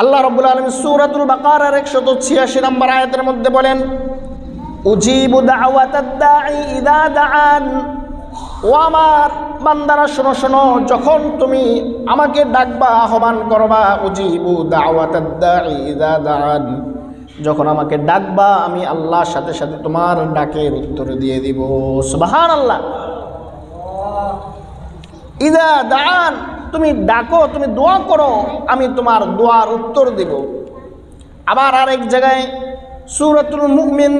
আল্লাহ রাব্বুল আলামিন সূরাতুল বাকারার 186 নম্বর আয়াতের মধ্যে বলেন, উজিবু দাওয়াতাদ দাঈ ইযা দাআন। ও আমার বান্দারা শোনো শোনো, যখন তুমি আমাকে ডাকবা, আহ্বান করবা, উজিবু দাওয়াতাদ দাঈ ইযা দাআন, যখন আমাকে ডাকবা আমি আল্লাহর সাথে সাথে তোমার ডাকের উত্তর দিয়ে দিব। সুবহানাল্লাহ। ইযা দাআন, তুমি ডাকো, তুমি দোয়া করো, আমি তোমার দোয়ার উত্তর দিব। আবার আরেক জায়গায় সূরাতুল মুমিন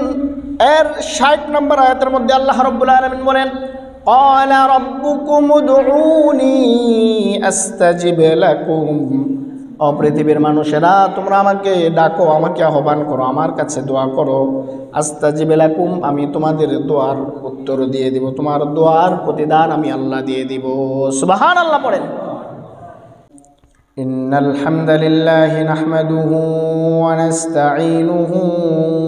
এর 60 নম্বর আয়াতের মধ্যে আল্লাহ রাব্বুল আলামিন বলেন, ক্বালা রাব্বুকুম উদউনি আস্তাজিব লাকুম। ও পৃথিবীর মানুষেরা, তোমরা আমাকে ডাকো, আমাকে আহ্বান করো, আমার কাছে দোয়া করো। আস্তাজিব লাকুম, আমি তোমাদের দোয়ার উত্তর দিয়ে দিব, তোমার দোয়ার প্রতিদান আমি আল্লাহ দিয়ে দিব। সুবহানাল্লাহ পড়েন। ইন্নাল হামদালিল্লাহি নাহমাদুহু ওয়া নাস্তাঈনুহু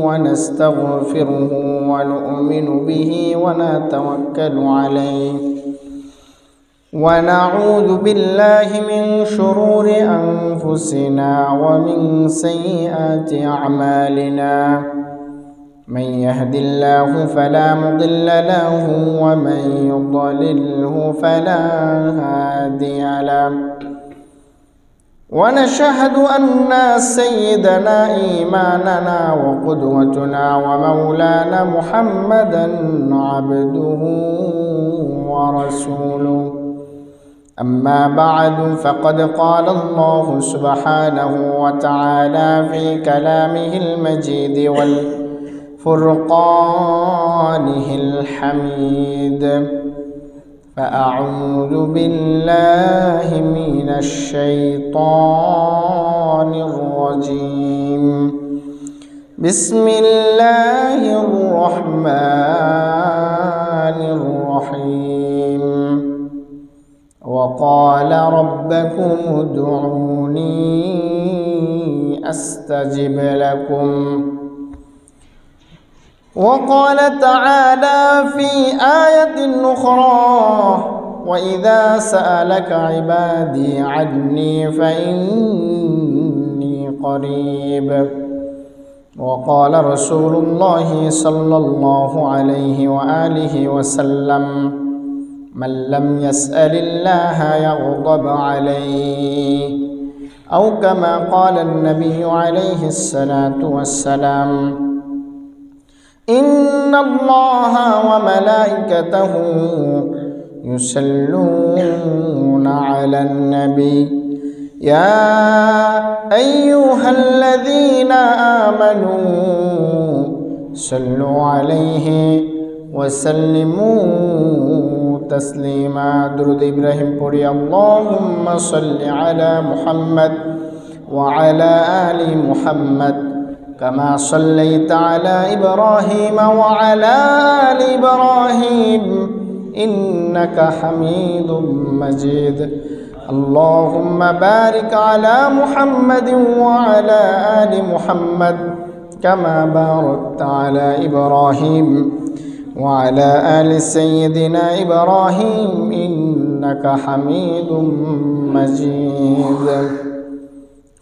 ওয়া নাস্তাগফিরুহু ওয়া নু'মিনু বিহি ওয়া নাতাওয়াক্কালু আলাইহি ওয়া নাউযু বিল্লাহি মিন শুরুরি আনফুসিনা ওয়া মিন সাইয়্যাতি আ'মালিনা। من يهد الله فلا مضل له ومن يضلله فلا هادي له. ونشهد أن سيدنا إيماننا وقدوتنا ومولانا محمدا عبده ورسوله. أما بعد فقد قال الله سبحانه وتعالى في كلامه المجيد فرقانه الحميد. فأعوذ بالله من الشيطان الرجيم. بسم الله الرحمن الرحيم. وقال ربكم ادعوني أستجب لكم. وقال تعالى في آية أخرى وإذا سألك عبادي عني فإني قريب. وقال رسول الله صلى الله عليه وآله وسلم من لم يسأل الله يغضب عليه، أو كما قال النبي عليه الصلاة والسلام إن الله وملائكته يصلون على النبي يا أيها الذين آمنوا صلوا عليه وسلموا تسليما. درود إبراهيم পড়ি। اللهم صل على محمد وعلى آل محمد كما صليت على إبراهيم وعلى آل إبراهيم إنك حميد مجيد. اللهم بارك على محمد وعلى آل محمد كما باركت على إبراهيم وعلى آل سيدنا إبراهيم إنك حميد مجيد.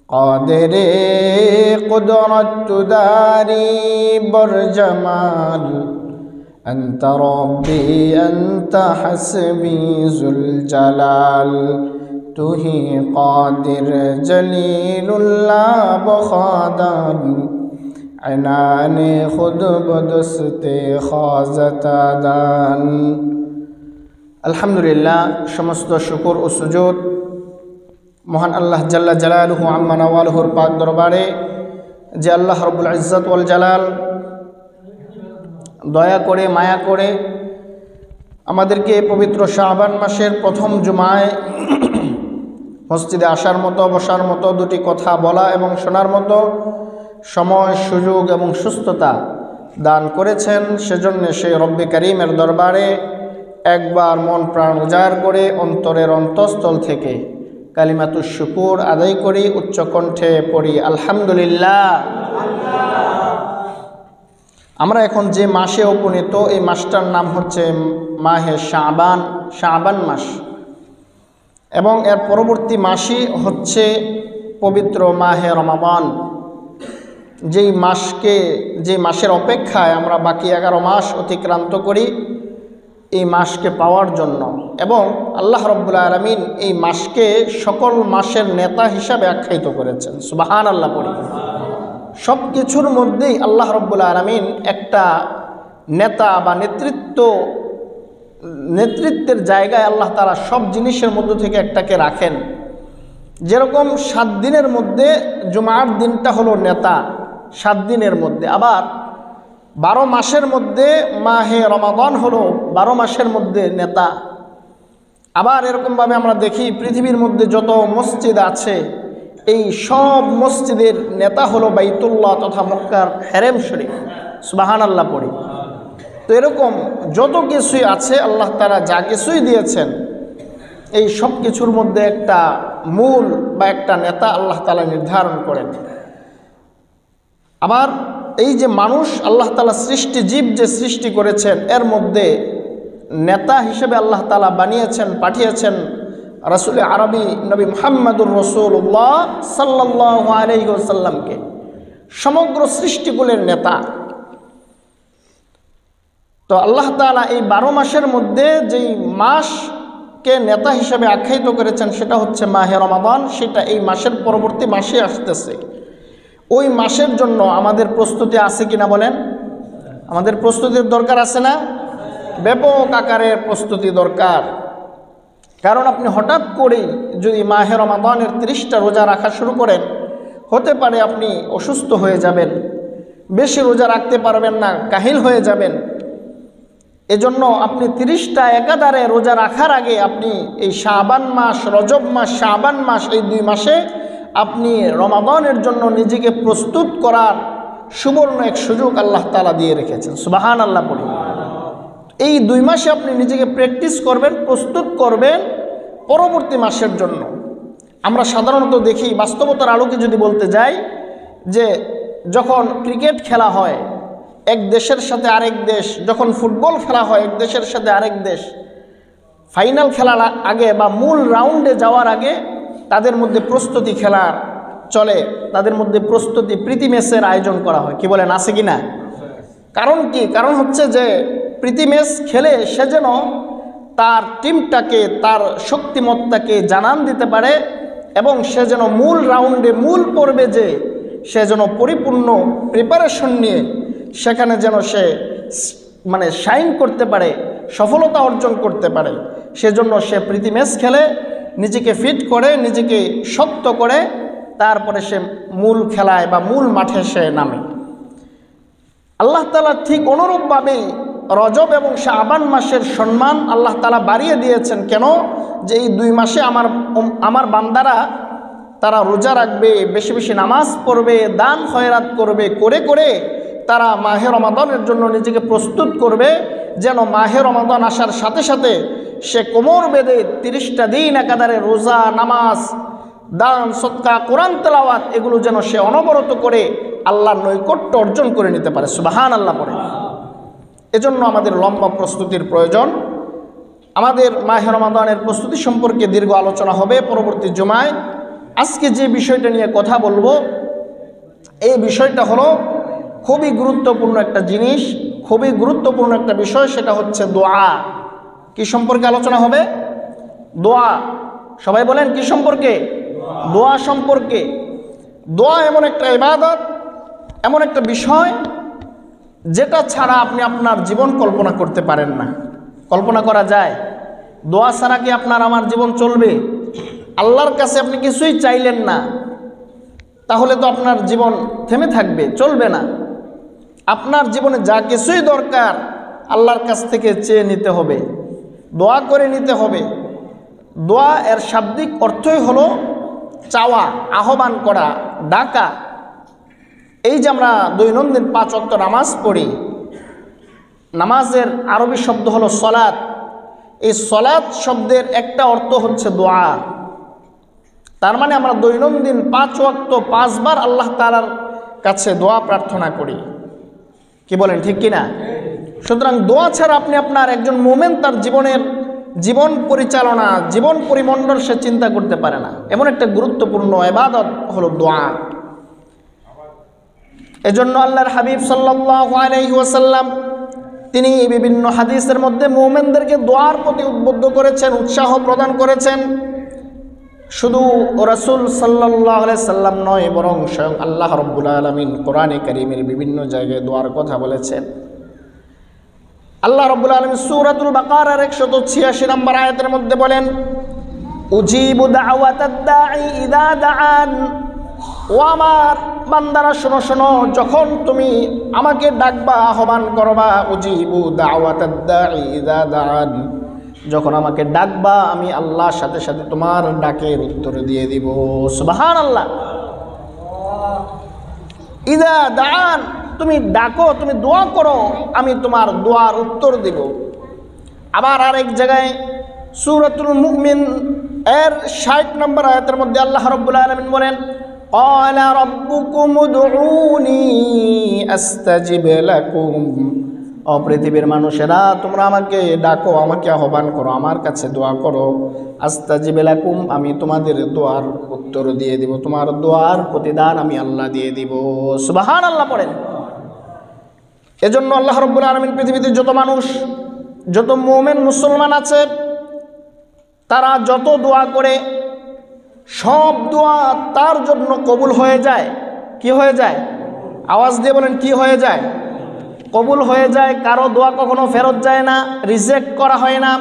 قادر قدرت داري برجمال أنت ربي أنت حسبي ذو الجلال. تهي قادر جليل لا بخادر عناني خود بدست خازتادان. আলহামদুলিল্লাহ, সমস্ত শুকর ও সুজুদ মহান আল্লাহ জাল্লা জালালুহু আম্মা নাওয়ালুহুর পাক দরবারে, যে আল্লাহ রব্বুল ইজ্জত ওয়াল জালাল দয়া করে মায়া করে আমাদেরকে পবিত্র শাবান মাসের প্রথম জুমায় মসজিদে আসার মতো, বসার মতো, দুটি কথা বলা এবং শোনার মতো সময়, সুযোগ এবং সুস্থতা দান করেছেন। সেজন্য সেই রব্বে কারীমের দরবারে একবার মন প্রাণ উজাড় করে অন্তরের অন্তঃস্থল থেকে কালিমাতুশ শুকুর আদায় করি, উচ্চ কণ্ঠে পড়ি আলহামদুলিল্লাহ। আমরা এখন যে মাসে উপনীত, এই মাসটার নাম হচ্ছে মাহে শাবান, শাবান মাস, এবং এর পরবর্তী মাসই হচ্ছে পবিত্র মাহে রমাদান, যে মাসের অপেক্ষায় আমরা বাকি 11 মাস অতিক্রান্ত করি এই মাসকে পাওয়ার জন্য, এবং আল্লাহ রাব্বুল আলামিন এই মাসকে সকল মাসের নেতা হিসাবে আখ্যায়িত করেছেন। সুবহানাল্লাহ পড়ি। সব কিছুর মধ্যেই আল্লাহ রাব্বুল আলামিন একটা নেতা বা নেতৃত্বের জায়গায় আল্লাহ তাআলা সব জিনিসের মধ্য থেকে একটাকে রাখেন। যেরকম 7 দিনের মধ্যে জুমার দিনটা হলো নেতা 7 দিনের মধ্যে, আবার 12 মাসের মধ্যে মাহে রমাদান হলো 12 মাসের মধ্যে নেতা। আবার এরকমভাবে আমরা দেখি পৃথিবীর মধ্যে যত মসজিদ আছে এই সব মসজিদের নেতা হলো বাইতুল্লাহ তথা মক্কার হেরেম শরীফ। সুবহানাল্লাহ পড়ি। তো এরকম যত কিছুই আছে আল্লাহ তাআলা যা কিছুই দিয়েছেন এই সব কিছুর মধ্যে একটা মূল বা একটা নেতা আল্লাহ তাআলা নির্ধারণ করেন। আবার এই যে মানুষ আল্লাহ তাআলা সৃষ্টি জীব যে সৃষ্টি করেছেন এর মধ্যে নেতা হিসেবে আল্লাহ তাআলা বানিয়েছেন, পাঠিয়েছেন রাসূল আরবি নবী মুহাম্মদুর রাসূলুল্লাহ সাল্লাল্লাহু আলাইহি ওয়াসাল্লামকে, সমগ্র সৃষ্টিকুলের নেতা। তো আল্লাহ তাআলা এই 12 মাসের মধ্যে যেই মাসকে নেতা হিসেবে আখ্যায়িত করেছেন সেটা হচ্ছে মাহে রমাদান। সেটা এই মাসের পরবর্তী মাসে আসতেছে। ওই মাসের জন্য আমাদের প্রস্তুতি আছে কিনা বলেন? আমাদের প্রস্তুতির দরকার আছে না? ব্যাপক আকারের প্রস্তুতি দরকার। কারণ আপনি হঠাৎ করেই যদি মাহে রমাদানের 30টা রোজা রাখা শুরু করেন, হতে পারে আপনি অসুস্থ হয়ে যাবেন, বেশি রোজা রাখতে পারবেন না, কাহিল হয়ে যাবেন। এজন্য আপনি 30টা একাধারে রোজা রাখার আগে আপনি এই শাবান মাস, রজব মাস, শাবান মাস, এই 2 মাসে আপনি রমাদানের জন্য নিজেকে প্রস্তুত করার সুবর্ণ এক সুযোগ আল্লাহ তাআলা দিয়ে রেখেছেন। সুবহানাল্লাহ পড়ি। এই 2 মাসে আপনি নিজেকে প্র্যাকটিস করবেন, প্রস্তুত করবেন পরবর্তী মাসের জন্য। আমরা সাধারণত দেখি, বাস্তবতার আলোকে যদি বলতে যাই, যে যখন ক্রিকেট খেলা হয় এক দেশের সাথে আরেক দেশ, যখন ফুটবল খেলা হয় এক দেশের সাথে আরেক দেশ, ফাইনাল খেলার আগে বা মূল রাউন্ডে যাওয়ার আগে তাদের মধ্যে প্রস্তুতি খেলা চলে, তাদের মধ্যে প্রস্তুতি প্রীতি ম্যাচের আয়োজন করা হয়। কি বলেন, আছে কি না? কারণ কি? কারণ হচ্ছে যে প্রীতি ম্যাচ খেলে সে যেন তার টিমটাকে, তার শক্তিমত্তাকে জানান দিতে পারে, এবং সে যেন মূল রাউন্ডে, মূল পর্বে যে সে যেন পরিপূর্ণ প্রিপারেশন নিয়ে সেখানে যেন সে শাইন করতে পারে, সফলতা অর্জন করতে পারে। সেজন্য সে প্রীতি ম্যাচ খেলে, নিজেকে ফিট করে, নিজেকে শক্ত করে, তারপরে সে মূল খেলায় বা মূল মাঠে সে নামে। আল্লাহ তাআলা ঠিক অনুরূপভাবেই রজব এবং শাবান মাসের সম্মান আল্লাহ তাআলা বাড়িয়ে দিয়েছেন। কেন? যে এই 2 মাসে আমার বান্দারা তারা রোজা রাখবে, বেশি বেশি নামাজ পড়বে, দান খয়রাত করবে, করে করে তারা মাহে রমাদানের জন্য নিজেকে প্রস্তুত করবে, যেন মাহে রমাদান আসার সাথে সাথে সে কোমর বেঁধে 30টা দিন একাধারে রোজা, নামাজ, দান, সদকা, কোরআন তেলাওয়াত এগুলো যেন সে অনবরত করে আল্লাহর নৈকট্য অর্জন করে নিতে পারে। সুবহানাল্লাহ পড়ে। এজন্য আমাদের লম্বা প্রস্তুতির প্রয়োজন। আমাদের মাহে রমাদানের প্রস্তুতি সম্পর্কে দীর্ঘ আলোচনা হবে পরবর্তী জুমায়। আজকে যে বিষয়টা নিয়ে কথা বলবো, এই বিষয়টা হলো খুবই গুরুত্বপূর্ণ একটা জিনিস, খুবই গুরুত্বপূর্ণ একটা বিষয়। সেটা হচ্ছে দোয়া। কি সম্পর্কে আলোচনা হবে? দোয়া। সবাই বলেন কি সম্পর্কে? দোয়া সম্পর্কে। দোয়া এমন একটা ইবাদত, এমন একটা বিষয় যেটা ছাড়া আপনি আপনার জীবন কল্পনা করতে পারেন না। কল্পনা করা যায়? দোয়া ছাড়া কি আপনার আমার জীবন চলবে? আল্লাহর কাছে আপনি কিছুই চাইলেন না, তাহলে তো আপনার জীবন থেমে থাকবে, চলবে না। আপনার জীবনে যা কিছুই দরকার আল্লাহর কাছ থেকে চেয়ে নিতে হবে, দোয়া করে নিতে হবে। দোয়া এর শাব্দিক অর্থই হলো চাওয়া, আহ্বান করা, ডাকা। এই যে আমরা দৈনন্দিন 5 ওয়াক্ত নামাজ পড়ি, নামাজের আরবি শব্দ হলো সলাত। এই সলাত শব্দের একটা অর্থ হচ্ছে দোয়া। তার মানে আমরা দৈনন্দিন 5 ওয়াক্ত 5 বার আল্লাহ তাআলার কাছে দোয়া প্রার্থনা করি। কি বলেন, ঠিক কিনা? সুতরাং দোয়া ছাড়া আপনি আপনার একজন মুমিন তার জীবনের জীবন পরিচালনা, জীবন পরিমণ্ডল সে চিন্তা করতে পারে না। এমন একটা গুরুত্বপূর্ণ ইবাদত হলো দোয়া। এজন্য আল্লাহর হাবিব সাল্লাল্লাহু আলাইহি ওয়াসাল্লাম তিনি বিভিন্ন হাদিসের মধ্যে মুমিনদেরকে দোয়ার প্রতি উদ্বুদ্ধ করেছেন, উৎসাহ প্রদান করেছেন। শুধু রাসূল সাল্লাল্লাহু আলাইহি সাল্লাম নয়, বরং স্বয়ং আল্লাহ রাব্বুল আলামিন কোরআনে কারীমের বিভিন্ন জায়গায় দোয়ার কথা বলেছেন। আল্লাহ রাব্বুল আলামিন সূরাতুল বাকারার 186 নম্বর আয়াতের মধ্যে বলেন, উজিবু দাওয়াতাদ দাঈ ইযা দাআন। ও আমার বান্দারা শোনো শোনো, যখন তুমি আমাকে ডাকবা, আহ্বান করবা, উজিবু দাওয়াতাদ দাঈ ইযা দাআন, যখন আমাকে ডাকবা আমি আল্লাহর সাথে সাথে তোমার ডাকের উত্তর দিয়ে দিব। সুবহানাল্লাহ। ইযা দাআন, তুমি ডাকো, তুমি দোয়া করো, আমি তোমার দোয়ার উত্তর দিব। আবার আরেক জায়গায় সূরাতুল মুমিন এর 60 নম্বর আয়াতের মধ্যে আল্লাহ রাব্বুল আলামিন বলেন, ক্বালা রাব্বুকুম উদউনি আস্তাজিব লাকুম। ও পৃথিবীর মানুষেরা, তোমরা আমাকে ডাকো, আমাকে আহ্বান করো, আমার কাছে দোয়া করো। আস্তাজিব লাকুম, আমি তোমাদের দোয়ার উত্তর দিয়ে দিব, তোমার দোয়ার প্রতিদান আমি আল্লাহ দিয়ে দিব। সুবহানাল্লাহ পড়েন। এজন্য আল্লাহ রাব্বুল আলামিন পৃথিবীতে যত মানুষ, যত মুমিন মুসলমান আছে, তারা যত দোয়া করে সব দোয়া তার জন্য কবুল হয়ে যায়। কি হয়ে যায়? আওয়াজ দিয়ে বলেন, কি হয়ে যায়? কবুল হয়ে যায়। কারো দোয়া কখনো ফেরত যায় না, রিজেক্ট করা হয় না,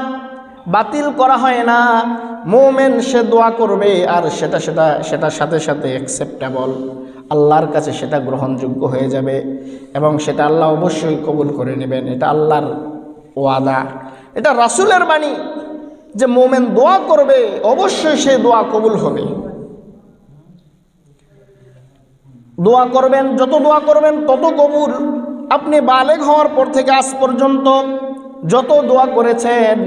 বাতিল করা হয় না। মুমিন সে দোয়া করবে আর সেটা সাথে সাথে অ্যাকসেপ্টেবল, আল্লাহর কাছে সেটা গ্রহণযোগ্য হয়ে যাবে এবং সেটা আল্লাহ অবশ্যই কবুল করে নেবেন। এটা আল্লাহর ওয়াদা, এটা রাসূলের বাণী যে মুমিন দোয়া করবে অবশ্যই সে দোয়া কবুল হবে। দোয়া করবেন, যত দোয়া করবেন তত কবুল। আপনি বালেগ হওয়ার পর থেকে আজ পর্যন্ত যত দোয়া করেছেন,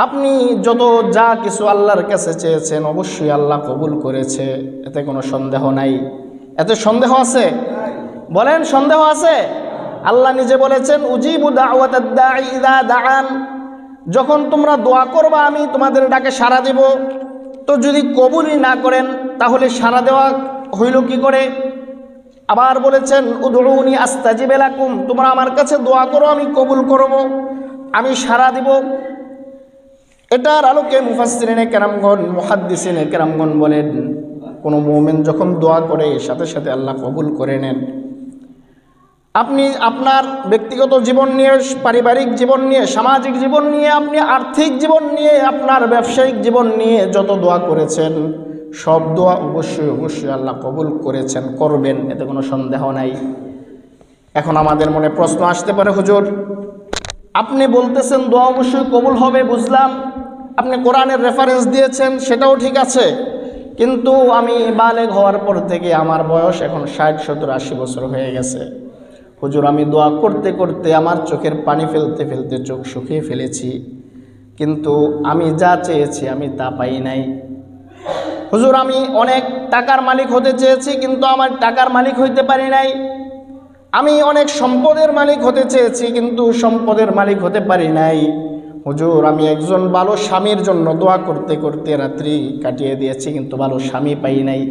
আপনি যত যা কিছু আল্লাহর কাছে চেয়েছেন অবশ্যই আল্লাহ কবুল করেছে, এতে কোনো সন্দেহ নাই। এতে সন্দেহ আছে? বলেন, সন্দেহ আছে? আল্লাহ নিজে বলেছেন, উজিবু দাওয়াতাদ দাঈ ইযা দাআন, যখন তোমরা দোয়া করবা আমি তোমাদের ডাকে সাড়া দেব। তো যদি কবুলই না করেন তাহলে সাড়া দেওয়া হইল কি করে? আবার বলেছেন, উদউনি আস্তাজিব লাকুম, তোমরা আমার কাছে দোয়া করো, আমি কবুল করব, আমি সাড়া দিব। এটার আলোকে মুফাসসিরিনে কেরামগণ, মুহাদ্দিসিনে কেরামগণ বলেন, কোনো মুমিন যখন দোয়া করে সাথে সাথে আল্লাহ কবুল করে নেন। আপনি আপনার ব্যক্তিগত জীবন নিয়ে, পারিবারিক জীবন নিয়ে, সামাজিক জীবন নিয়ে, আপনি আর্থিক জীবন নিয়ে, আপনার ব্যবসায়িক জীবন নিয়ে যত দোয়া করেছেন সব দোয়া অবশ্যই আল্লাহ কবুল করেছেন, করবেন, এতে কোনো সন্দেহ নাই। এখন আমাদের মনে প্রশ্ন আসতে পারে, হুজুর আপনি বলতেছেন দোয়া অবশ্যই কবুল হবে, বুঝলাম, আপনি কোরআনের রেফারেন্স দিয়েছেন, সেটাও ঠিক আছে, কিন্তু আমি বালেগ হওয়ার পর থেকে আমার বয়স এখন 60, 70, 80 বছর হয়ে গেছে। হুজুর আমি দোয়া করতে করতে আমার চোখের পানি ফেলতে ফেলতে চোখ শুকিয়ে ফেলেছি, কিন্তু আমি যা চেয়েছি আমি তা পাই নাই। হুজুর আমি অনেক টাকার মালিক হতে চেয়েছি, কিন্তু আমার টাকার মালিক হইতে পারি নাই। আমি অনেক সম্পদের মালিক হতে চেয়েছি, কিন্তু সম্পদের মালিক হতে পারি নাই। হুজুর আমি একজন ভালো স্বামীর জন্য দোয়া করতে করতে রাত্রি কাটিয়ে দিয়েছি, কিন্তু ভালো স্বামী পাই নাই।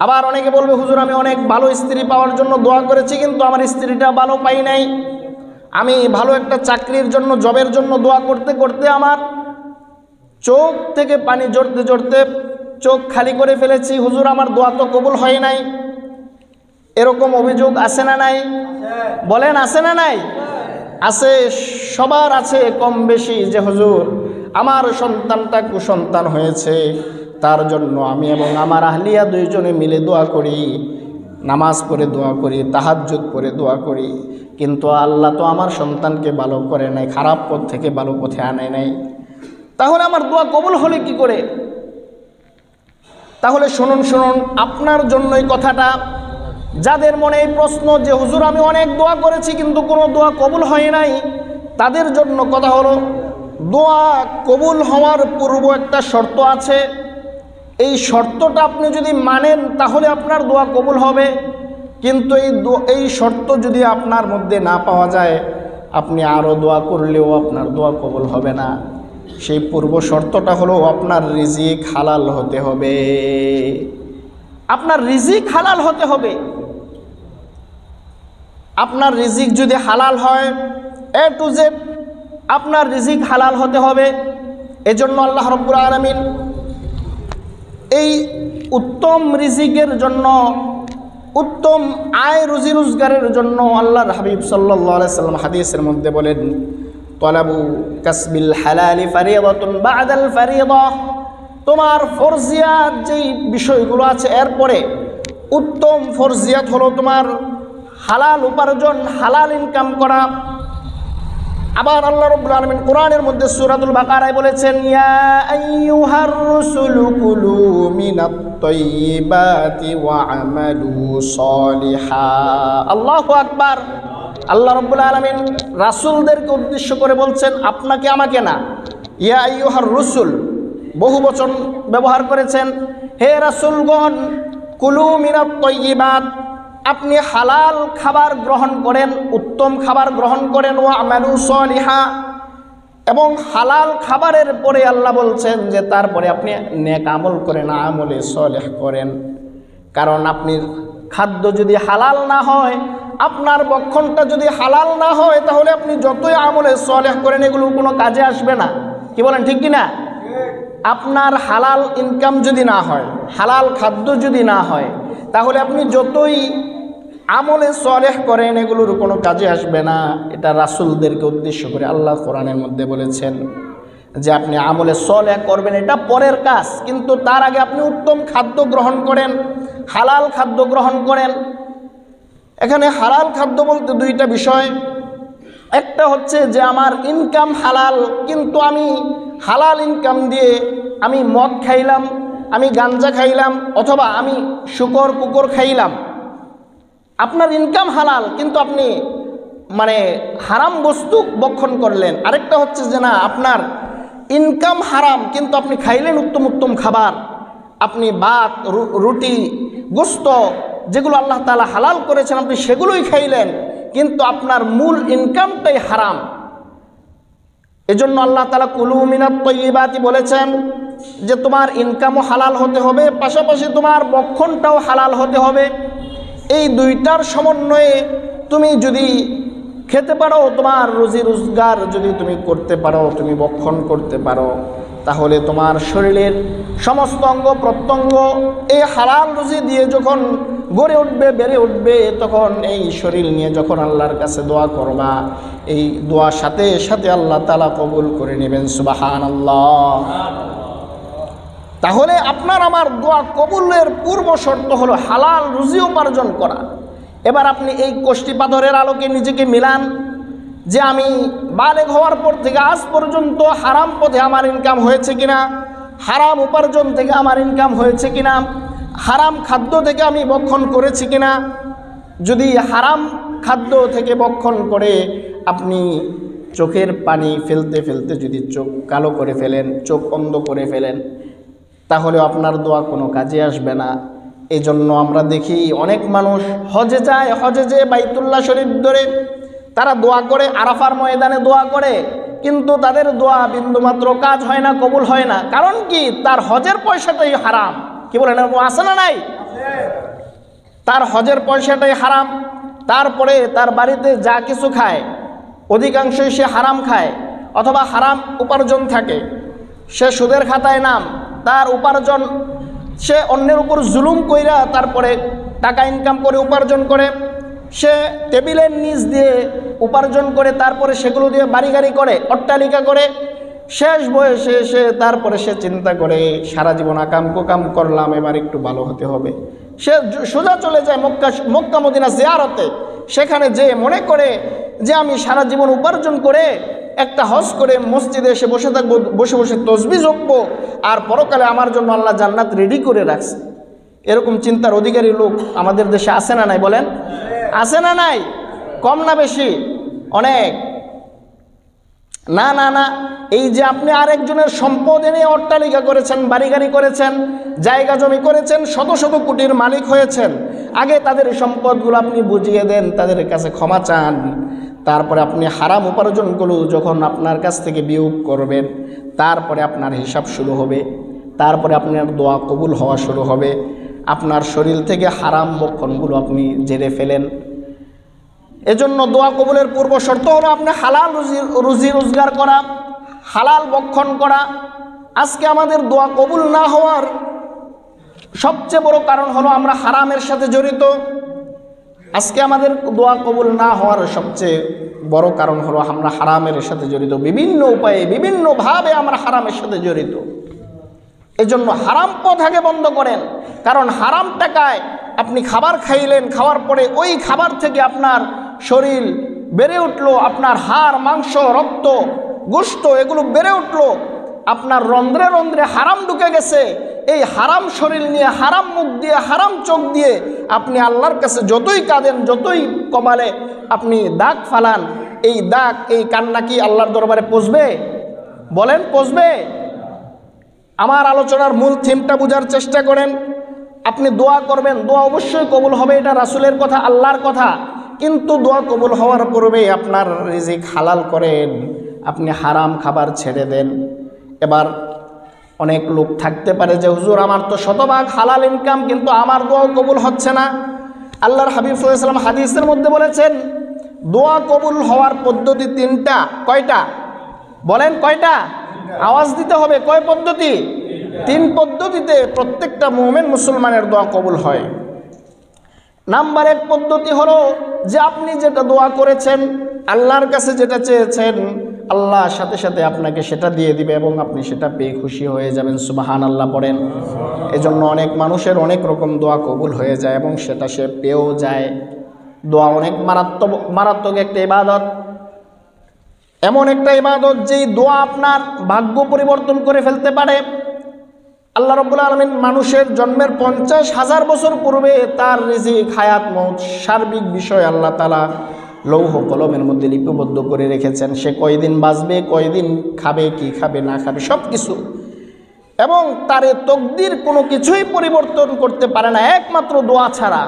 আবার অনেকে বলবে, হুজুর আমি অনেক ভালো স্ত্রী পাওয়ার জন্য দোয়া করেছি, কিন্তু আমার স্ত্রীটা ভালো পাই নাই। আমি ভালো একটা চাকরির জন্য, জবের জন্য দোয়া করতে করতে আমার চোখ থেকে পানি জড়তে জড়তে চোখ খালি করে ফেলেছি, হুজুর আমার দোয়া তো কবুল হয় নাই। এরকম অভিযোগ আছে না নাই? বলেন, আছে না নাই? আছে, সবার আছে কম বেশি, যে হুজুর আমার সন্তানটা কুসন্তান হয়েছে, তার জন্য আমি এবং আমার আহলিয়া দুইজনে মিলে দোয়া করি, নামাজ পড়ে দোয়া করি, তাহাজ্জুদ পড়ে দোয়া করি, কিন্তু আল্লাহ তো আমার সন্তানকে ভালো করে নাই, খারাপ পথ থেকে ভালো পথে আনে নাই। তাহলে আমার দোয়া কবুল হলে কি করে? তাহলে শুনুন, আপনার জন্যই কথাটা। যাদের মনে এই প্রশ্ন যে হুজুর আমি অনেক দোয়া করেছি কিন্তু কোনো দোয়া কবুল হয় নাই, তাদের জন্য কথা হলো, দোয়া কবুল হওয়ার পূর্ব একটা শর্ত আছে। এই শর্তটা আপনি যদি মানেন তাহলে আপনার দোয়া কবুল হবে, কিন্তু এই শর্ত যদি আপনার মধ্যে না পাওয়া যায়, আপনি আরও দোয়া করলেও আপনার দোয়া কবুল হবে না। সেই পূর্ব শর্তটা হলো আপনার রিজিক হালাল হতে হবে। আপনার রিজিক হালাল হতে হবে। আপনার রিজিক যদি হালাল হয়, এ টু জেড আপনার রিজিক হালাল হতে হবে। এজন্য আল্লাহ রাব্বুল আলামিন এই উত্তম রিজিকের জন্য, উত্তম আয় রুজি রোজগারের জন্য আল্লাহর হাবিব সাল্লাল্লাহু আলাইহি সাল্লাম হাদিসের মধ্যে বলেন, তলাবু কাসবিল হালালি ফারিদাতুন বা'দাল ফারিদা। তোমার ফরজিয়াত যেই বিষয়গুলো আছে, এরপরে উত্তম ফরজিয়াত হলো তোমার হালাল উপার্জন, হালাল ইনকাম করা। আবার আল্লাহ রাব্বুল আলামিন কোরআনের মধ্যে সূরাতুল বাকারায় বলেছেন, ইয়া আইয়ুহার রাসূলু কুলু মিনাত তাইয়্যিবাতি ওয়া আমালু সলিহা। আল্লাহু আকবার। আল্লাহ রাব্বুল আলামিন রাসূলদেরকে উদ্দেশ্য করে বলছেন, আপনাকে আমাকে না। ইয়া আইয়ুহার রাসূল বহু বচন ব্যবহার করেছেন, হে রাসূলগণ, কুলু মিনাত তাইয়্যিবাত, আপনি হালাল খাবার গ্রহণ করেন, উত্তম খাবার গ্রহণ করেন, ওয়া আমালু সলিহা, এবং হালাল খাবারের পরে আল্লাহ বলছেন যে তারপরে আপনি নেক আমল করেন, আমলে সলেহ করেন। কারণ আপনি খাদ্য যদি হালাল না হয়, আপনার বক্ষণটা যদি হালাল না হয়, তাহলে আপনি যতই আমলে সলেহ করেন এগুলো কোনো কাজে আসবে না। কি বলেন, ঠিক কিনা? আপনার হালাল ইনকাম যদি না হয়, হালাল খাদ্য যদি না হয়, তাহলে আপনি যতই আমলে সলেহ করেন এগুলোর কোনো কাজে আসবে না। এটা রাসূলদেরকে উদ্দেশ্য করে আল্লাহ কোরআনের মধ্যে বলেছেন যে আপনি আমলে সলেহ করবেন, এটা পরের কাজ, কিন্তু তার আগে আপনি উত্তম খাদ্য গ্রহণ করেন, হালাল খাদ্য গ্রহণ করেন। এখানে হালাল খাদ্য বলতে দুইটা বিষয়। একটা হচ্ছে যে আমার ইনকাম হালাল, কিন্তু আমি হালাল ইনকাম দিয়ে আমি মদ খাইলাম, আমি গাঞ্জা খাইলাম, অথবা আমি শুকর কুকুর খাইলাম। আপনার ইনকাম হালাল, কিন্তু আপনি হারাম বস্তু ভক্ষণ করলেন। আরেকটা হচ্ছে যে না, আপনার ইনকাম হারাম, কিন্তু আপনি খাইলেন উত্তম উত্তম খাবার, আপনি ভাত, রুটি, গোস্ত, যেগুলো আল্লাহ তাআলা হালাল করেছেন আপনি সেগুলোই খাইলেন, কিন্তু আপনার মূল ইনকামটাই হারাম। এজন্য আল্লাহ তাআলা কুলু মিনাত তাইয়্যিবাতি বলেছেন যে তোমার ইনকামও হালাল হতে হবে, পাশাপাশি তোমার ভক্ষণটাও হালাল হতে হবে। এই দুইটার সমন্বয়ে তুমি যদি খেতে পারো, তোমার রুজি রোজগার যদি তুমি করতে পারো, তুমি ভক্ষণ করতে পারো, তাহলে তোমার শরীরের সমস্ত অঙ্গ প্রত্যঙ্গ এই হালাল রুজি দিয়ে যখন গড়ে উঠবে, বেড়ে উঠবে, তখন এই শরীর নিয়ে যখন আল্লাহর কাছে দোয়া করবা, এই দোয়ার সাথে সাথে আল্লাহ তাআলা কবুল করে নেবেন। সুবহানাল্লাহ। তাহলে আপনার আমার দোয়া কবুলের পূর্ব শর্ত হলো হালাল রুজি উপার্জন করা। এবার আপনি এই কষ্টিপাথরের আলোকে নিজেকে মিলান যে আমি বালেগ হওয়ার পর থেকে আজ পর্যন্ত হারাম পথে আমার ইনকাম হয়েছে কিনা, হারাম উপার্জন থেকে আমার ইনকাম হয়েছে কিনা, হারাম খাদ্য থেকে আমি ভক্ষণ করেছি কিনা। যদি হারাম খাদ্য থেকে ভক্ষণ করে আপনি চোখের পানি ফেলতে ফেলতে যদি চোখ কালো করে ফেলেন, চোখ অন্ধ করে ফেলেন, তাহলে আপনার দোয়া কোনো কাজে আসবে না। এই জন্য আমরা দেখি অনেক মানুষ হজে যায়, হজে যেয়ে বাইতুল্লাহ শরীফ ধরে তারা দোয়া করে, আরাফার ময়দানে দোয়া করে, কিন্তু তাদের দোয়া বিন্দুমাত্র কাজ হয় না, কবুল হয় না। কারণ কি? তার হজের পয়সাটাই হারাম। কি বলেন, আছে না নাই? তার হজের পয়সাটাই হারাম। তারপরে তার বাড়িতে যা কিছু খায় অধিকাংশই সে হারাম খায়, অথবা হারাম উপার্জন থাকে। সে সুদের খাতায় নাম, তার উপার্জন সে অন্যের উপর জুলুম কইরা তারপরে টাকা ইনকাম করে উপার্জন করে, সে টেবিলের নিচ দিয়ে উপার্জন করে, তারপরে সেগুলো দিয়ে বাড়ি গাড়ি করে, অট্টালিকা করে। শেষ বয়সে তারপরে সে চিন্তা করে সারা জীবন আকাম কুকাম করলাম, এবার একটু ভালো হতে হবে। সে সোজা চলে যায় মক্কা মদিনা জিয়ারতে। সেখানে যে মনে করে যে আমি সারা জীবন উপার্জন করে একটা হজ করে মসজিদে এসে বসে থাকবো, বসে বসে তসবিহ জপবো, আর পরকালে আমার জন্য আল্লাহ জান্নাত রেডি করে রাখছে। এরকম চিন্তার অধিকারী লোক আমাদের দেশে আছে না নাই? বলেন, আছে না নাই? কম না বেশি? অনেক। না না না, এই যে আপনি আরেকজনের সম্পদ এনে অট্টালিকা করেছেন, বাড়ি গাড়ি করেছেন, জায়গা জমি করেছেন, শত শত কোটির মালিক হয়েছেন, আগে তাদের সম্পদগুলো আপনি বুঝিয়ে দেন, তাদের কাছে ক্ষমা চান, তারপরে আপনি হারাম উপার্জনগুলো যখন আপনার কাছ থেকে বিয়োগ করবেন, তারপরে আপনার হিসাব শুরু হবে, তারপরে আপনার দোয়া কবুল হওয়া শুরু হবে। আপনার শরীর থেকে হারাম বক্ষণগুলো আপনি ঝেড়ে ফেলেন। এজন্য দোয়া কবুলের পূর্ব শর্ত হলো আপনি হালাল রুজি রোজগার করা, হালাল বক্ষণ করা। আজকে আমাদের দোয়া কবুল না হওয়ার সবচেয়ে বড় কারণ হলো আমরা হারামের সাথে জড়িত। আজকে আমাদের দোয়া কবুল না হওয়ার সবচেয়ে বড় কারণ হলো আমরা হারামের সাথে জড়িত, বিভিন্ন উপায়ে বিভিন্নভাবে আমরা হারামের সাথে জড়িত। এজন্য হারাম পথ আগে বন্ধ করেন, কারণ হারাম টাকায় আপনি খাবার খাইলেন, খাওয়ার পরে ওই খাবার থেকে আপনার শরীর বেড়ে উঠলো, আপনার হাড় মাংস রক্ত গোশত এগুলো বেড়ে উঠলো, আপনার রন্ধ্রে রন্ধ্রে হারাম ঢুকে গেছে। এই হারাম শরীর নিয়ে, হারাম মুখ দিয়ে, হারাম চোখ দিয়ে আপনি আল্লাহর কাছে যতই কাঁদেন, যতই কপালে আপনি দাগ ফালান, এই দাগ, এই কান্না কি আল্লাহর দরবারে পৌঁছবে? বলেন, পৌঁছবে? আমার আলোচনার মূল থিমটা বোঝার চেষ্টা করেন। আপনি দোয়া করবেন, দোয়া অবশ্যই কবুল হবে, এটা রাসূলের কথা, আল্লাহর কথা। কিন্তু দোয়া কবুল হওয়ার পূর্বে আপনার রিজিক হালাল করেন, আপনি হারাম খাবার ছেড়ে দেন। এবার অনেক লোক থাকতে পারে যে হুজুর আমার তো শতভাগ হালাল ইনকাম, কিন্তু আমার দোয়া কবুল হচ্ছে না। আল্লাহর হাবিব সাল্লাল্লাহু আলাইহি ওয়াসাল্লাম হাদিসের মধ্যে বলেছেন দোয়া কবুল হওয়ার পদ্ধতি তিনটা। কয়টা? বলেন কয়টা? আওয়াজ দিতে হবে। কয় পদ্ধতি? তিন পদ্ধতিতে প্রত্যেকটা মুমিন মুসলমানের দোয়া কবুল হয়। নাম্বার 1 পদ্ধতি হলো যে আপনি যেটা দোয়া করেছেন, আল্লাহর কাছে যেটা চেয়েছেন, আল্লাহ সাথে সাথে আপনাকে সেটা দিয়ে দিবে এবং আপনি সেটা পেয়ে খুশি হয়ে যাবেন। সুবহানাল্লাহ পড়েন। এজন্য অনেক মানুষের অনেক রকম দোয়া কবুল হয়ে যায় এবং সেটা সে পেয়েও যায়। দোয়া অনেক মারাত্মক একটা ইবাদত, এমন একটা ইবাদত যেই দোয়া আপনার ভাগ্য পরিবর্তন করে ফেলতে পারে। আল্লাহ রাব্বুল আলামিন মানুষের জন্মের 50,000 বছর পূর্বে তার রিজিক, হায়াত, মওত সার্বিক বিষয় আল্লাহ তাআলা লৌহ কলমের মধ্যে লিপিবদ্ধ করে রেখেছেন। সে কয়দিন বাঁচবে, কয়দিন খাবে, কি খাবে না খাবে সব কিছু, এবং তার তকদির কোনো কিছুই পরিবর্তন করতে পারে না একমাত্র দোয়া ছাড়া।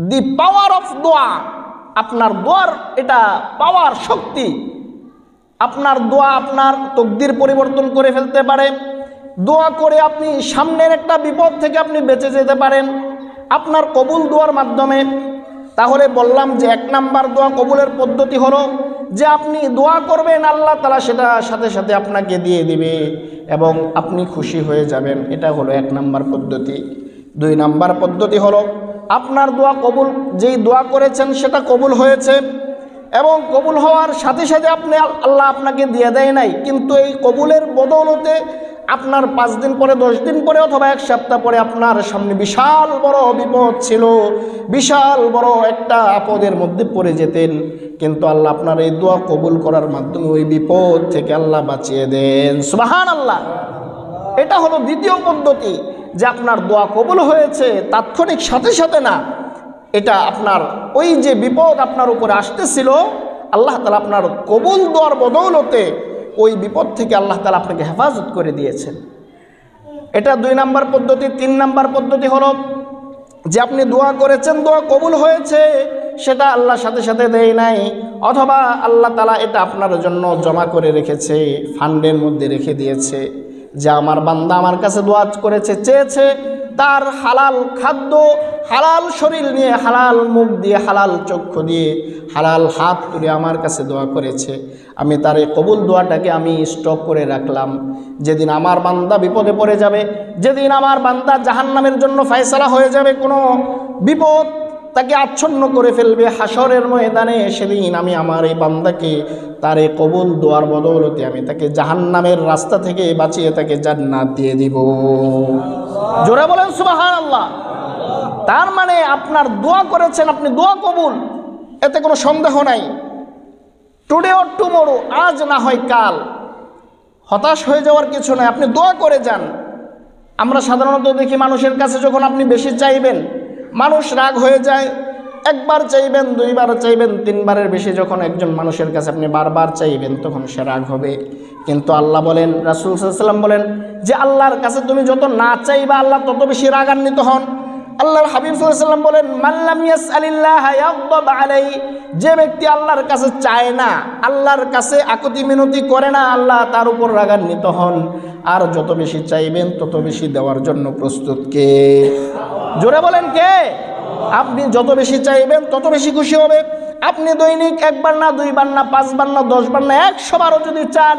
দি পাওয়ার অফ দোয়া, আপনার দোয়ার এটা পাওয়ার, শক্তি। আপনার দোয়া আপনার তকদির পরিবর্তন করে ফেলতে পারে। দোয়া করে আপনি সামনের একটা বিপদ থেকে আপনি বেঁচে যেতে পারেন আপনার কবুল দোয়ার মাধ্যমে। তাহলে বললাম যে 1 নাম্বার দোয়া কবুলের পদ্ধতি হলো যে আপনি দোয়া করবেন, আল্লাহ তাআলা সেটা সাথে সাথে আপনাকে দিয়ে দিবে এবং আপনি খুশি হয়ে যাবেন। এটা হলো 1 নাম্বার পদ্ধতি। 2 নাম্বার পদ্ধতি হলো আপনার দোয়া কবুল, যেই দোয়া করেছেন সেটা কবুল হয়েছে এবং কবুল হওয়ার সাথে সাথে আল্লাহ আপনাকে দিয়ে দেয় নাই, কিন্তু এই কবুলের বদৌলতে আপনার 5 দিন পরে, 10 দিন পরে অথবা 1 সপ্তাহ পরে আপনার সামনে বিশাল বড় বিপদ ছিল, বিশাল বড় একটা আপদের মধ্যে পড়ে যেতেন, কিন্তু আল্লাহ আপনার এই দোয়া কবুল করার মাধ্যমে ওই বিপদ থেকে আল্লাহ বাঁচিয়ে দেন। সুবহানাল্লাহ। এটা হলো দ্বিতীয় পদ্ধতি, যে আপনার দোয়া কবুল হয়েছে তাৎক্ষণিক সাথে সাথে না, এটা আপনার ওই যে বিপদ আপনার উপরে আসতেছিল, আল্লাহ তাআলা আপনার কবুল দোয়ার বদৌলতে ওই বিপদ থেকে আল্লাহ তাআলা আপনাকে হেফাজত করে দিয়েছেন। এটা 2 নাম্বার পদ্ধতি। 3 নাম্বার পদ্ধতি হলো যে আপনি দোয়া করেছেন, দোয়া কবুল হয়েছে, সেটা আল্লাহ সাথে সাথে দেয় নাই, অথবা আল্লাহ তাআলা এটা আপনার জন্য জমা করে রেখেছে, ফান্ডের মধ্যে রেখে দিয়েছে, যে আমার বান্দা আমার কাছে দোয়া করেছে, চেয়েছে, তার হালাল খাদ্য, হালাল শরীর নিয়ে, হালাল মুখ দিয়ে, হালাল চক্ষু দিয়ে, হালাল হাত তুলে আমার কাছে দোয়া করেছে, আমি তার এই কবুল দোয়াটাকে আমি স্টক করে রাখলাম। যেদিন আমার বান্দা বিপদে পড়ে যাবে, যেদিন আমার বান্দা জাহান্নামের জন্য ফয়সালা হয়ে যাবে, কোনো বিপদ তাকে আচ্ছন্ন করে ফেলবে হাসরের ময়দানে, সেদিন আমি আমার এই বান্দাকে তার এই কবুল দোয়ার বদৌলতে আমি তাকে জাহান্নামের রাস্তা থেকে বাঁচিয়ে তাকে জান্নাত দিয়ে দিব। জোরে বলেন সুবহানাল্লাহ। তার মানে আপনার দোয়া করেছেন, আপনি দোয়া কবুল, এতে কোনো সন্দেহ নাই। টুডে অর টুমোরো, আজ না হয় কাল, হতাশ হয়ে যাওয়ার কিছু নাই, আপনি দোয়া করে যান। আমরা সাধারণত দেখি মানুষের কাছে যখন আপনি বেশি চাইবেন, মানুষ রাগ হয়ে যায়। 1 বার চাইবেন, 2 বার চাইবেন, 3 বারের বেশি যখন একজন মানুষের কাছে আপনি বারবার চাইবেন, তখন সে রাগ হবে। কিন্তু আল্লাহ বলেন, রাসূল সাল্লাল্লাহু আলাইহি ওয়াসাল্লাম বলেন যে আল্লাহর কাছে তুমি যত না চাইবা, আল্লাহ তত বেশি রাগান্বিত হন। আল্লাহর হাবিব সাল্লাল্লাহু আলাইহি ওয়াসাল্লাম বলেন, মান লাম ইয়াসআলিল্লাহ ইয়াগদাব আলাইহি, যে ব্যক্তি আল্লাহর কাছে চায় না, আল্লাহর কাছে আকুতি মিনতি করে না, আল্লাহ তার উপর রাগান্বিত হন। আর যত বেশি চাইবেন তত বেশি দেওয়ার জন্য প্রস্তুত কে? জোরে বলেন কে? আপনি যত বেশি চাইবেন তত বেশি খুশি হবে। আপনি দৈনিক একবার না, দুইবার না, 5 বার না, 10 বার না, 100 বারও যদি চান,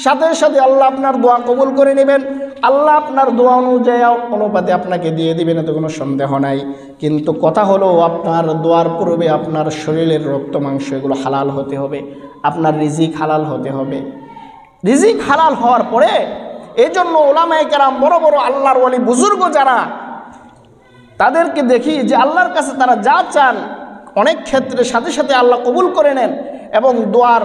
সাথে সাথে আল্লাহ আপনার দোয়া কবুল করে নেবেন। আল্লাহ আপনার দোয়া অনুযায়ী অনুপাতে আপনাকে দিয়ে দিবেন, এতে কোনো সন্দেহ নাই। কিন্তু কথা হলো, আপনার দোয়ার পূর্বে আপনার শরীরের রক্ত মাংস এগুলো হালাল হতে হবে, আপনার রিজিক হালাল হতে হবে। রিজিক হালাল হওয়ার পরে এই জন্য ওলামায়ে কেরাম, বড় বড় আল্লাহর ওয়ালি বুজুর্গ যারা, তাদেরকে দেখি যে আল্লাহর কাছে তারা যা চান অনেক ক্ষেত্রে সাথে সাথে আল্লাহ কবুল করে নেন, এবং দোয়ার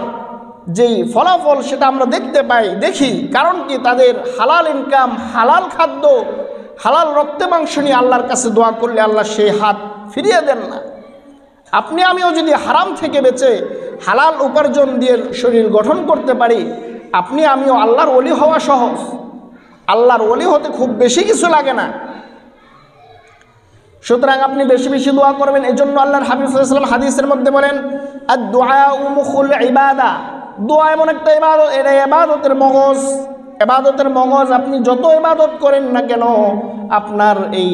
যেই ফলাফল সেটা আমরা দেখতে পাই, দেখি। কারণ কি? তাদের হালাল ইনকাম, হালাল খাদ্য, হালাল রক্তে মাংস নিয়ে আল্লাহর কাছে দোয়া করলে আল্লাহ সেই হাত ফিরিয়ে দেন না। আপনি আমিও যদি হারাম থেকে বেঁচে হালাল উপার্জন দিয়ে শরীর গঠন করতে পারি, আপনি আমিও আল্লাহর ওলি হওয়া সহজ। আল্লাহর ওলি হতে খুব বেশি কিছু লাগে না। সুতরাং আপনি বেশি বেশি দোয়া করবেন। এই জন্য আল্লাহর হাবিব সাল্লাল্লাহু আলাইহি ওয়াসাল্লাম হাদিসের মধ্যে বলেন, আদ-দুআউ মুখুল ইবাদা। দোয়া এমন একটা ইবাদত, এটা ইবাদতের মগজ। ইবাদতের মগজ। আপনি যত ইবাদত করেন না কেন, আপনার এই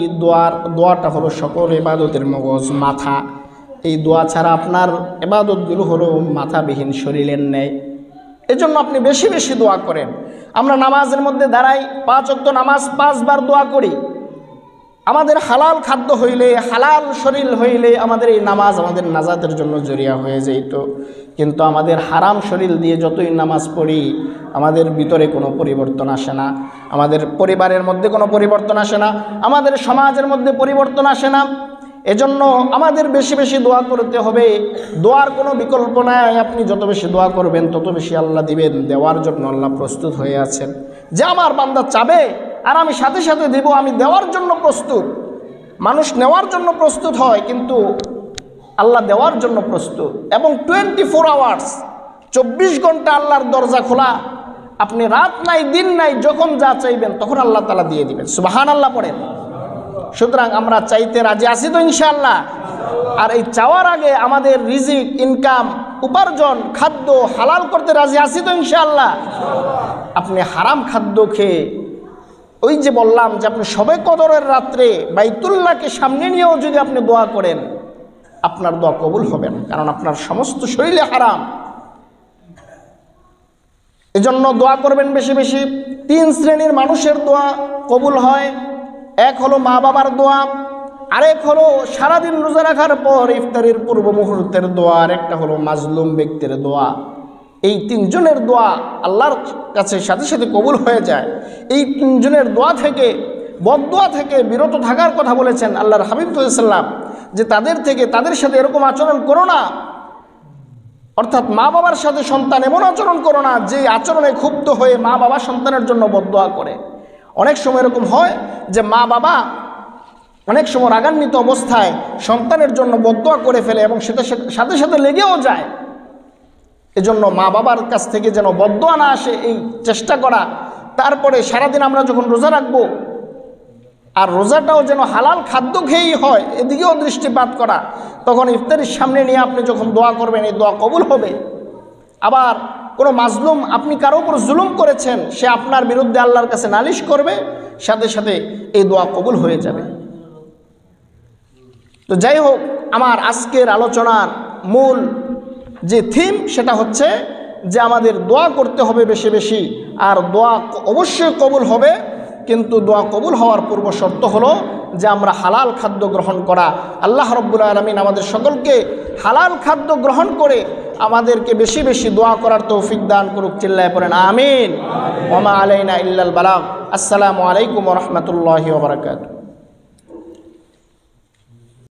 দোয়াটা হলো সকল ইবাদতের মগজ, মাথা। এই দোয়া ছাড়া আপনার ইবাদতগুলো হলো মাথাবিহীন শরীরের ন্যায়। এজন্য আপনি বেশি বেশি দোয়া করেন। আমরা নামাজের মধ্যে দাঁড়াই, 5 ওয়াক্ত নামাজ 5 বার দোয়া করি। আমাদের হালাল খাদ্য হইলে, হালাল শরীর হইলে আমাদের এই নামাজ আমাদের নাজাতের জন্য জরিয়া হয়ে যেত। কিন্তু আমাদের হারাম শরীর দিয়ে যতই নামাজ পড়ি, আমাদের ভিতরে কোনো পরিবর্তন আসে না, আমাদের পরিবারের মধ্যে কোনো পরিবর্তন আসে না, আমাদের সমাজের মধ্যে পরিবর্তন আসে না। এজন্য আমাদের বেশি বেশি দোয়া করতে হবে। দোয়ার কোনো বিকল্প নাই। আপনি যত বেশি দোয়া করবেন তত বেশি আল্লাহ দিবেন। দেওয়ার জন্য আল্লাহ প্রস্তুত হয়ে আছেন, যে আমার বান্দা চাবে আর আমি সাথে সাথে দেব। আমি দেওয়ার জন্য প্রস্তুত। মানুষ নেওয়ার জন্য প্রস্তুত হয়, কিন্তু আল্লাহ দেওয়ার জন্য প্রস্তুত। এবং 24 আওয়ার্স, 24 ঘন্টা আল্লাহর দরজা খোলা। আপনি রাত নাই, দিন নাই, যখন যা চাইবেন তখন আল্লাহ তাআলা দিয়ে দিবেন। সুবহানাল্লাহ পড়েন। সুতরাং আমরা চাইতে রাজি আছি তো ইনশাআল্লাহ? আর এই চাওয়ার আগে আমাদের রিজিক, ইনকাম, উপার্জন, খাদ্য হালাল করতে রাজি আছি তো ইনশাআল্লাহ? আপনি হারাম খাদ্য খেয়ে, ওই যে বললাম যে আপনি শবে কদরের রাত্রে বাইতুল্লাহকে সামনে নিয়েও যদি আপনি দোয়া করেন, আপনার দোয়া কবুল হবে না, কারণ আপনার সমস্ত শরীরে হারাম। এজন্য দোয়া করবেন বেশি বেশি। 3 শ্রেণীর মানুষের দোয়া কবুল হয়। এক হলো মা বাবার দোয়া, আরেক হলো সারাদিন রোজা রাখার পর ইফতারের পূর্ব মুহূর্তের দোয়া, আর একটা হলো মাজলুম ব্যক্তির দোয়া। এই 3 জনের দোয়া আল্লাহর কাছে সাথে সাথে কবুল হয়ে যায়। এই 3 জনের দোয়া থেকে, বদদোয়া থেকে বিরত থাকার কথা বলেছেন আল্লাহর হাবিব সাল্লাল্লাহু আলাইহি ওয়াসাল্লাম, যে তাদের সাথে এরকম আচরণ করো না। অর্থাৎ মা বাবার সাথে সন্তান এমন আচরণ করো না যে আচরণে ক্ষুব্ধ হয়ে মা বাবা সন্তানের জন্য বদদোয়া করে। অনেক সময় এরকম হয় যে মা বাবা অনেক সময় রাগান্বিত অবস্থায় সন্তানের জন্য বদদোয়া করে ফেলে এবং সেটা সাথে সাথে লেগেও যায়। এজন্য মা বাবার কাছ থেকে যেন বদদোয়া না আসে, এই চেষ্টা করা। তারপরে সারাদিন আমরা যখন রোজা রাখবো, আর রোজাটাও যেন হালাল খাদ্য খেয়েই হয়, এদিকেও দৃষ্টিপাত করা। তখন ইফতারির সামনে নিয়ে আপনি যখন দোয়া করবেন, এই দোয়া কবুল হবে। আবার কোনো মাজলুম, আপনি কারো উপর জুলুম করেছেন, সে আপনার বিরুদ্ধে আল্লাহর কাছে নালিশ করবে, সাথে সাথে এই দোয়া কবুল হয়ে যাবে। তো যাই হোক, আমার আজকের আলোচনার মূল যে থিম সেটা হচ্ছে যে আমাদের দোয়া করতে হবে বেশি বেশি। আর দোয়া অবশ্যই কবুল হবে, কিন্তু দোয়া কবুল হওয়ার পূর্ব শর্ত হলো যে আমরা হালাল খাদ্য গ্রহণ করা। আল্লাহ রাব্বুল আলামিন আমাদের সকলকে হালাল খাদ্য গ্রহণ করে আমাদেরকে বেশি বেশি দোয়া করার তৌফিক দান করুক। চিল্লায় পড়েন আমিন। ওয়া মা আলাইনা ইল্লাল বালাগ। আসসালামু আলাইকুম ওয়া রাহমাতুল্লাহি ওয়া বারাকাতুহু।